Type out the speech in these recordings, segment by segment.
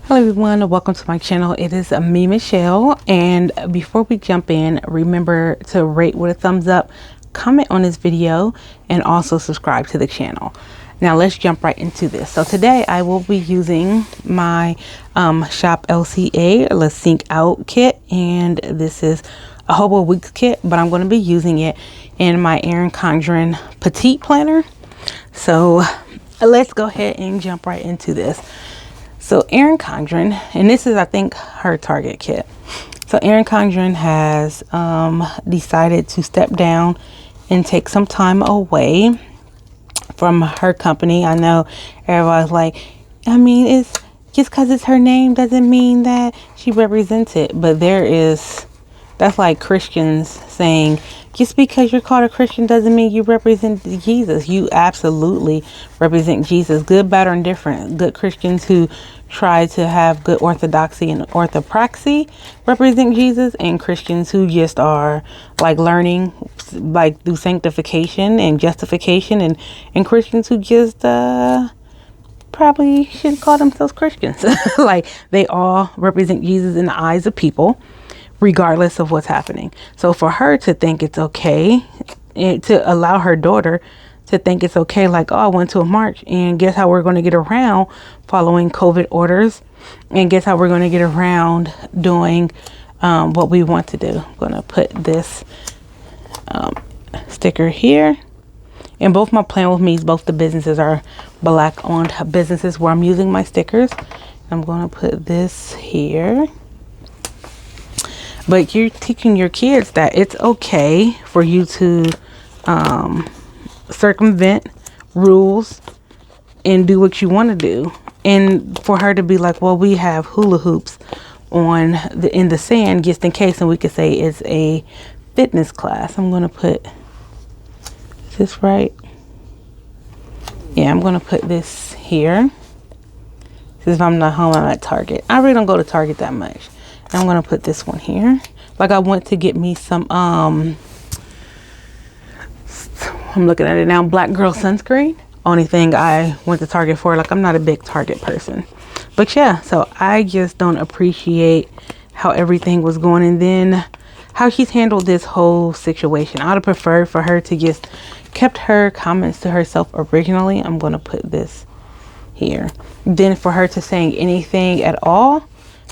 Hello everyone, welcome to my channel. It is me, Michelle, and before we jump in, remember to rate with a thumbs up, comment on this video, and also subscribe to the channel. Now let's jump right into this. So today I will be using my Shop LCA Let's Sync Out kit, and this is a Hobo Weeks kit, but I'm going to be using it in my Erin Condren Petite planner. So let's go ahead and jump right into this. So Erin Condren, and this is, I think, her Target kit. So Erin Condren has decided to step down and take some time away from her company. I know everybody's like, I mean, it's just because it's her name doesn't mean that she represents it. But that's like Christians saying, just because you're called a Christian doesn't mean you represent Jesus. You absolutely represent Jesus. Good, bad, or indifferent. Good Christians who try to have good orthodoxy and orthopraxy represent Jesus, and Christians who just are like learning like through sanctification and justification, and Christians who just probably shouldn't call themselves Christians. Like, they all represent Jesus in the eyes of people, regardless of what's happening. So for her to think it's okay, and to allow her daughter to think it's okay, like, oh, I went to a march, and guess how we're going to get around following COVID orders, and guess how we're going to get around doing what we want to do. I'm going to put this sticker here. And both my Plan With Me's, both the businesses are black owned businesses where I'm using my stickers. I'm going to put this here. But you're teaching your kids that it's okay for you to circumvent rules and do what you want to do. And for her to be like, well, we have hula hoops in the sand just in case, and we could say it's a fitness class. I'm going to put, is this right? Yeah, I'm going to put this here. Because if I'm not home, I'm at Target. I really don't go to Target that much. I'm going to put this one here. Like, I went to get me some, I'm looking at it now, Black Girl sunscreen. Only thing I went to Target for. Like, I'm not a big Target person. But yeah, so I just don't appreciate how everything was going, and then how she's handled this whole situation. I would have preferred for her to just kept her comments to herself originally. I'm going to put this here. Then for her to saying anything at all,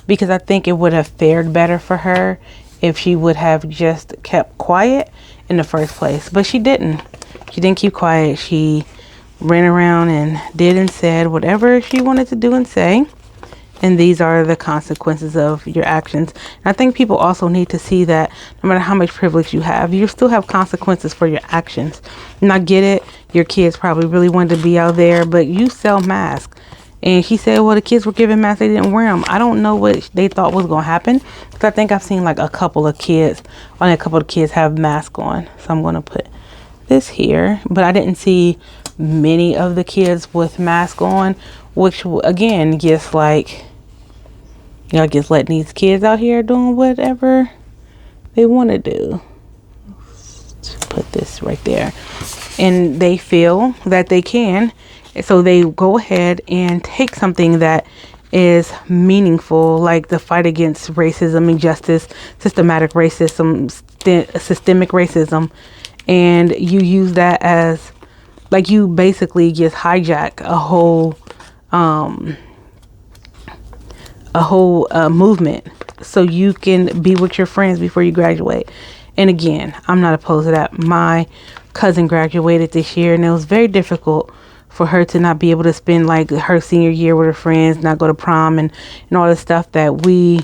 because I think it would have fared better for her if she would have just kept quiet in the first place. But she didn't. She didn't keep quiet. She ran around and did and said whatever she wanted to do and say. And these are the consequences of your actions. And I think people also need to see that no matter how much privilege you have, you still have consequences for your actions. And I get it. Your kids probably really wanted to be out there, but you sell masks. And she said, well, the kids were given masks, they didn't wear them. I don't know what they thought was going to happen. Because I think I've seen like a couple of kids have masks on. So I'm going to put this here. But I didn't see many of the kids with masks on. Which, again, just like, you know, just letting these kids out here doing whatever they want to do. Let's put this right there. And they feel that they can. So they go ahead and take something that is meaningful, like the fight against racism, injustice, systemic racism, and you use that as, like, you basically just hijack a whole movement so you can be with your friends before you graduate. And again, I'm not opposed to that. My cousin graduated this year, and it was very difficult for her to not be able to spend like her senior year with her friends, not go to prom and all the stuff that we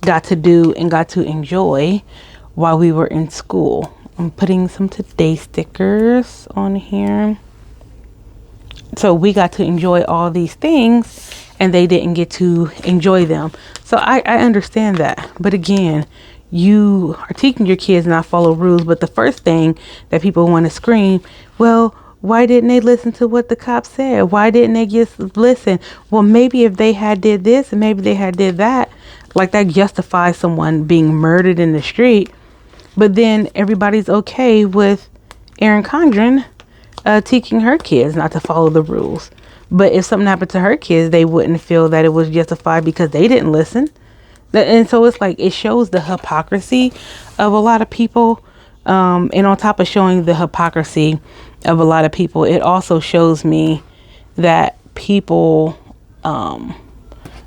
got to do and got to enjoy while we were in school. I'm putting some today stickers on here. So we got to enjoy all these things and they didn't get to enjoy them. So I understand that. But again, you are teaching your kids not follow rules. But the first thing that people want to scream, well, why didn't they listen to what the cops said? Why didn't they just listen? Well, maybe if they had did this and maybe they had did that, like that justifies someone being murdered in the street. But then everybody's okay with Erin Condren teaching her kids not to follow the rules. But if something happened to her kids, they wouldn't feel that it was justified because they didn't listen. And so it's like, it shows the hypocrisy of a lot of people. And on top of showing the hypocrisy of a lot of people, it also shows me that people,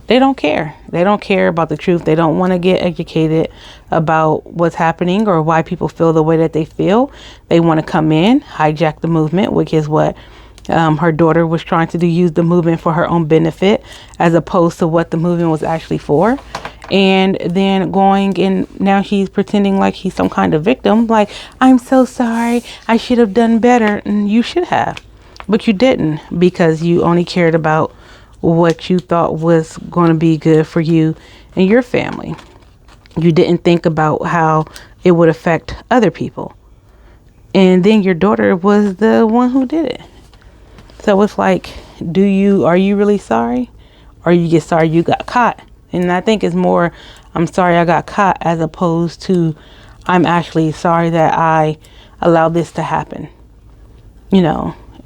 they don't care. They don't care about the truth. They don't want to get educated about what's happening or why people feel the way that they feel. They want to come in, hijack the movement, which is what her daughter was trying to do, use the movement for her own benefit as opposed to what the movement was actually for. And then going and now she's pretending like he's some kind of victim. Like, I'm so sorry. I should have done better. And you should have, but you didn't, because you only cared about what you thought was going to be good for you and your family. You didn't think about how it would affect other people. And then your daughter was the one who did it. So it's like, are you really sorry? Or you just sorry you got caught? And I think it's more, I'm sorry I got caught, as opposed to I'm actually sorry that I allowed this to happen.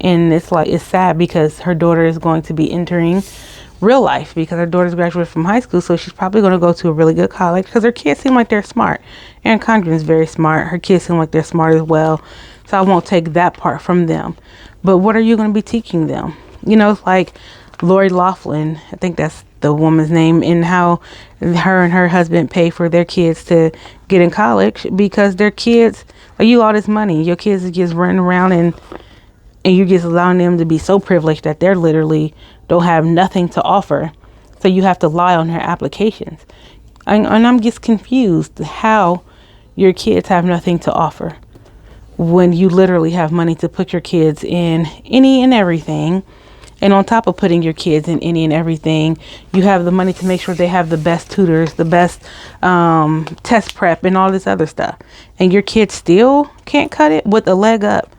And it's like, it's sad because her daughter is going to be entering real life, because her daughter's graduated from high school. So she's probably going to go to a really good college, because her kids seem like they're smart. Erin Condren is very smart. Her kids seem like they're smart as well. So I won't take that part from them. But what are you going to be teaching them? It's like Lori Loughlin, I think that's the woman's name, and how her and her husband pay for their kids to get in college, because their kids, like, you all this money, your kids are just running around and you're just allowing them to be so privileged that they're literally don't have nothing to offer. So you have to lie on their applications. And I'm just confused how your kids have nothing to offer when you literally have money to put your kids in any and everything. And on top of putting your kids in any and everything, you have the money to make sure they have the best tutors, the best test prep, and all this other stuff. And your kids still can't cut it with a leg up.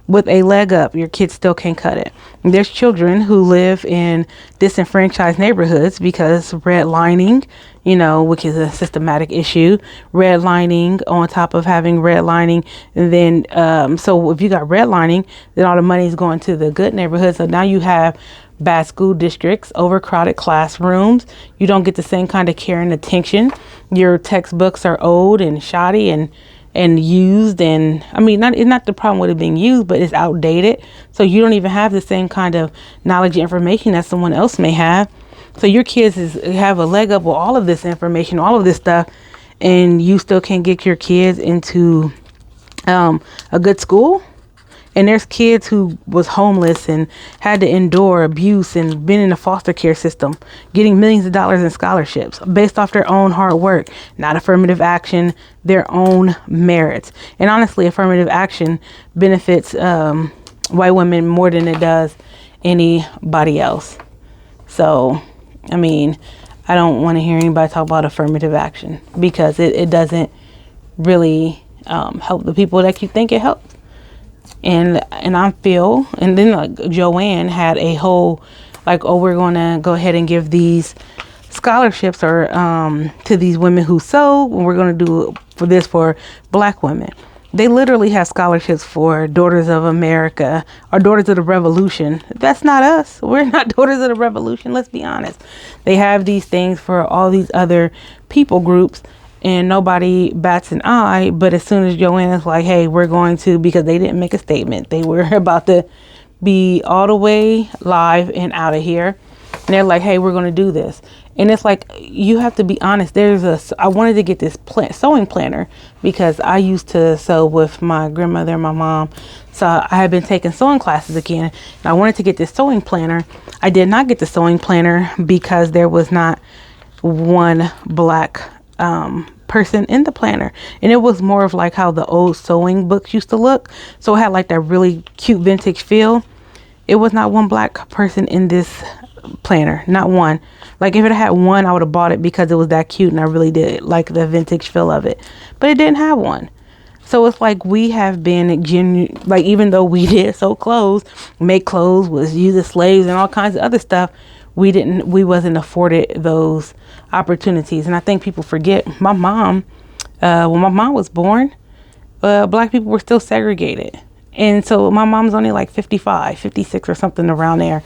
With a leg up, your kids still can't cut it. And there's children who live in disenfranchised neighborhoods because redlining, which is a systematic issue, redlining on top of having redlining. And then, so if you got redlining, then all the money is going to the good neighborhoods. So now you have bad school districts, overcrowded classrooms. You don't get the same kind of care and attention. Your textbooks are old and shoddy and used, and I mean, it's not the problem with it being used, but it's outdated. So you don't even have the same kind of knowledge and information that someone else may have. So your kids have a leg up with all of this information, all of this stuff, and you still can't get your kids into a good school. And there's kids who was homeless and had to endure abuse and been in the foster care system, getting millions of dollars in scholarships based off their own hard work, not affirmative action, their own merits. And honestly, affirmative action benefits white women more than it does anybody else. So, I mean, I don't want to hear anybody talk about affirmative action, because it doesn't really help the people that you think it helps. And I feel, and then like Joanne had a whole, like, oh, we're going to go ahead and give these scholarships or to these women who sew, and we're going to do for this for Black women. They literally have scholarships for Daughters of America or Daughters of the Revolution. That's not us. We're not Daughters of the Revolution. Let's be honest. They have these things for all these other people groups, and nobody bats an eye. But as soon as Joanna's like, hey, we're going to, because they didn't make a statement, they were about to be all the way live and out of here. And they're like, hey, we're going to do this. And it's like, you have to be honest. I wanted to get this sewing planner because I used to sew with my grandmother and my mom. So I had been taking sewing classes again, and I wanted to get this sewing planner. I did not get the sewing planner because there was not one Black person in the planner, and it was more of like how the old sewing books used to look. So it had like that really cute vintage feel. It was not one Black person in this planner, not one. Like, if it had one, I would have bought it because it was that cute and I really did like the vintage feel of it, but it didn't have one. So it's like, we have been like, even though we did sew clothes, make clothes, was use as slaves and all kinds of other stuff, we wasn't afforded those opportunities. And I think people forget, my mom, when my mom was born, Black people were still segregated. And so my mom's only like 55, 56 or something around there.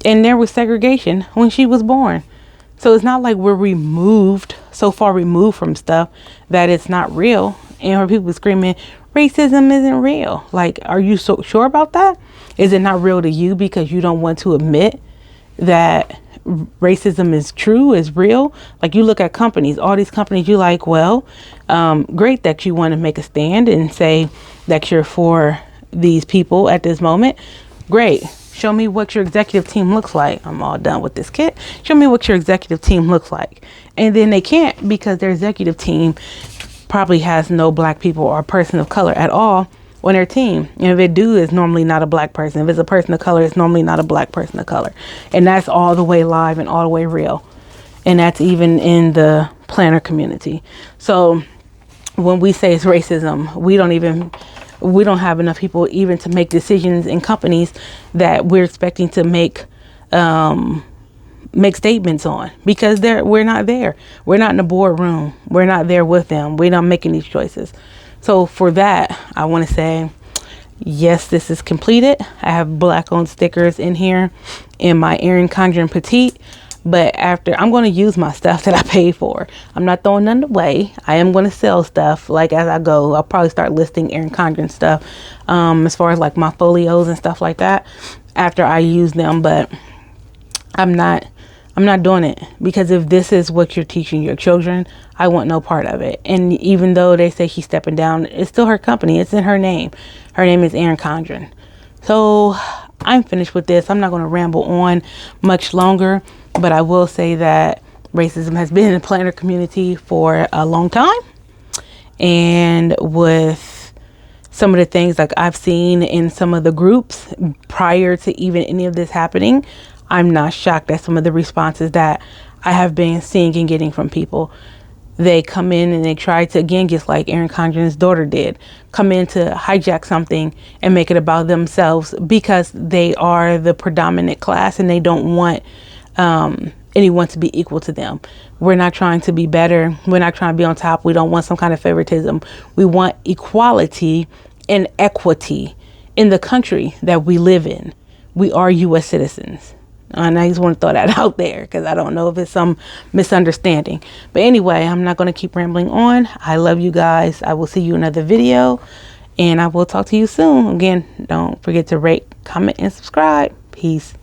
And there was segregation when she was born. So it's not like we're so far removed from stuff that it's not real. And when people screaming, racism isn't real. Like, are you so sure about that? Is it not real to you because you don't want to admit that racism is true, is real? Like, you look at companies, all these companies, you like, well, great that you want to make a stand and say that you're for these people at this moment. Great. Show me what your executive team looks like. I'm all done with this kit. Show me what your executive team looks like. And then they can't, because their executive team probably has no black people or person of color at all on their team. And if it do, it's normally not a black person. If it's a person of color, it's normally not a black person of color. And that's all the way live and all the way real. And that's even in the planner community. So when we say it's racism, we don't have enough people even to make decisions in companies that we're expecting to make statements on, because we're not there. We're not in the boardroom. We're not there with them. We're not making these choices. So for that, I want to say, yes, this is completed. I have black owned stickers in here in my Erin Condren Petite. But after, I'm going to use my stuff that I paid for. I'm not throwing none away. I am going to sell stuff like as I go. I'll probably start listing Erin Condren stuff as far as like my folios and stuff like that after I use them. But I'm not doing it, because if this is what you're teaching your children, I want no part of it. And even though they say she's stepping down, it's still her company. It's in her name. Her name is Erin Condren. So I'm finished with this. I'm not going to ramble on much longer, but I will say that racism has been in the planner community for a long time. And with some of the things like I've seen in some of the groups prior to even any of this happening, I'm not shocked at some of the responses that I have been seeing and getting from people. They come in and they try to, again, just like Erin Condren's daughter did, come in to hijack something and make it about themselves because they are the predominant class and they don't want anyone to be equal to them. We're not trying to be better. We're not trying to be on top. We don't want some kind of favoritism. We want equality and equity in the country that we live in. We are U.S. citizens. And I just want to throw that out there because I don't know if it's some misunderstanding. But anyway, I'm not going to keep rambling on. I love you guys. I will see you in another video, and I will talk to you soon. Again, don't forget to rate, comment, and subscribe. Peace.